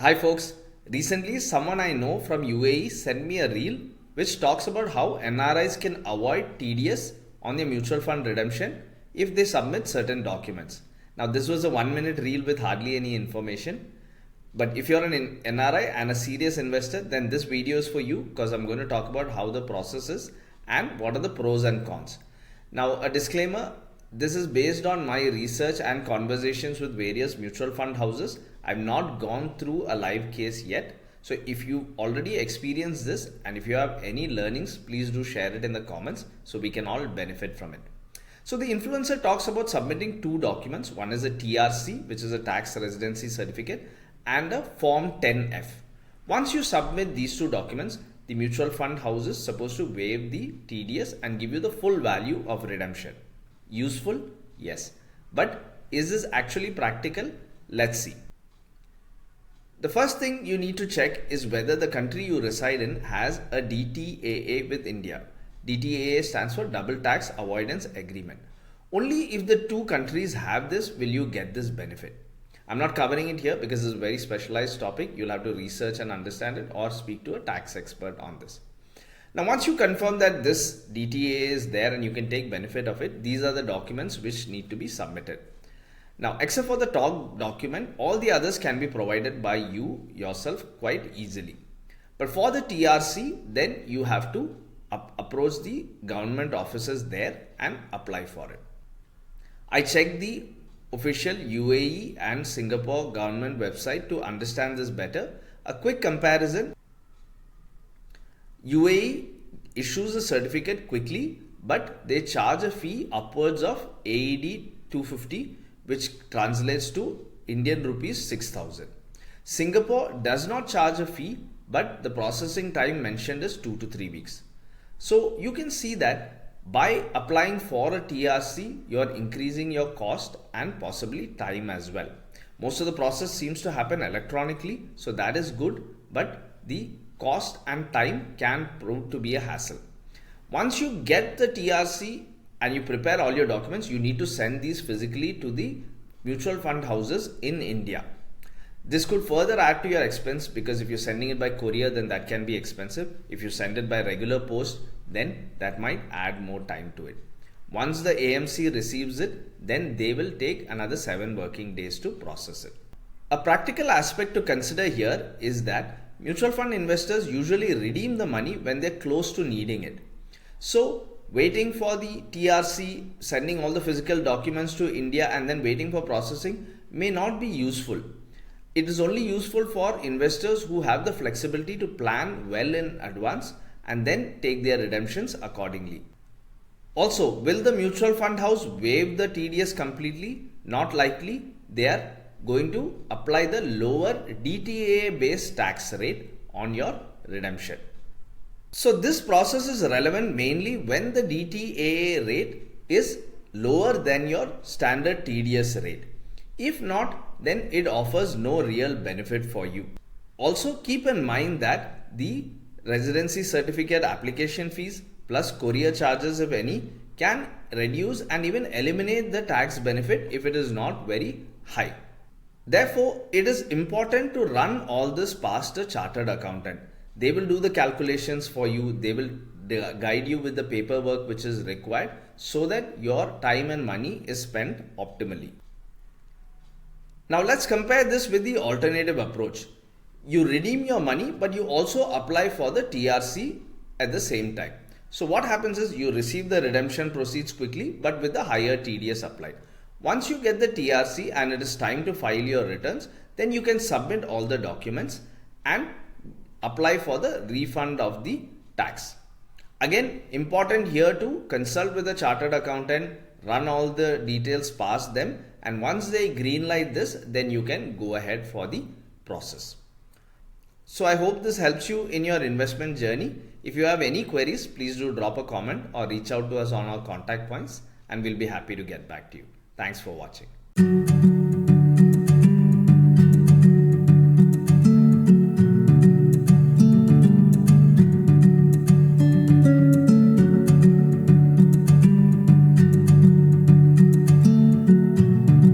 Hi folks, recently someone I know from UAE sent me a reel which talks about how NRIs can avoid TDS on their mutual fund redemption if they submit certain documents. Now this was a 1 minute reel with hardly any information, but if you're an NRI and a serious investor, then this video is for you because I'm going to talk about how the process is and what are the pros and cons. Now a disclaimer, this is based on my research and conversations with various mutual fund houses. I've not gone through a live case yet. So if you already experienced this and if you have any learnings, please do share it in the comments so we can all benefit from it. So the influencer talks about submitting two documents. One is a TRC, which is a tax residency certificate, and a Form 10F. Once you submit these two documents, the mutual fund house is supposed to waive the TDS and give you the full value of redemption. Useful? Yes. But is this actually practical? Let's see. The first thing you need to check is whether the country you reside in has a DTAA with India. DTAA stands for Double Tax Avoidance Agreement. Only if the two countries have this will you get this benefit. I'm not covering it here because it's a very specialized topic. You'll have to research and understand it or speak to a tax expert on this. Now, once you confirm that this DTAA is there and you can take benefit of it, these are the documents which need to be submitted. Now, except for the talk document, all the others can be provided by you yourself quite easily. But for the TRC, then you have to approach the government offices there and apply for it. I checked the official UAE and Singapore government website to understand this better. A quick comparison. UAE issues a certificate quickly, but they charge a fee upwards of AED 250, which translates to Indian rupees 6,000. Singapore does not charge a fee, but the processing time mentioned is 2 to 3 weeks. So you can see that by applying for a TRC, you are increasing your cost and possibly time as well. Most of the process seems to happen electronically, so that is good, but the cost and time can prove to be a hassle. Once you get the TRC and you prepare all your documents, you need to send these physically to the mutual fund houses in India. This could further add to your expense because if you're sending it by courier, then that can be expensive. If you send it by regular post, then that might add more time to it. Once the AMC receives it, then they will take another 7 working days to process it. A practical aspect to consider here is that mutual fund investors usually redeem the money when they're close to needing it. So waiting for the TRC, sending all the physical documents to India and then waiting for processing may not be useful. It is only useful for investors who have the flexibility to plan well in advance and then take their redemptions accordingly. Also, will the mutual fund house waive the TDS completely? Not likely. They are going to apply the lower DTAA based tax rate on your redemption. So this process is relevant mainly when the DTAA rate is lower than your standard TDS rate. If not, then it offers no real benefit for you. Also keep in mind that the residency certificate application fees plus courier charges, if any, can reduce and even eliminate the tax benefit if it is not very high. Therefore, it is important to run all this past a chartered accountant. They will do the calculations for you. They will guide you with the paperwork which is required so that your time and money is spent optimally. Now let's compare this with the alternative approach. You redeem your money, but you also apply for the TRC at the same time. So what happens is you receive the redemption proceeds quickly, but with the higher TDS applied. Once you get the TRC and it is time to file your returns, then you can submit all the documents and apply for the refund of the tax. Again, important here to consult with a chartered accountant, run all the details past them, and once they greenlight this, then you can go ahead for the process. So I hope this helps you in your investment journey. If you have any queries, please do drop a comment or reach out to us on our contact points and we'll be happy to get back to you. Thanks for watching.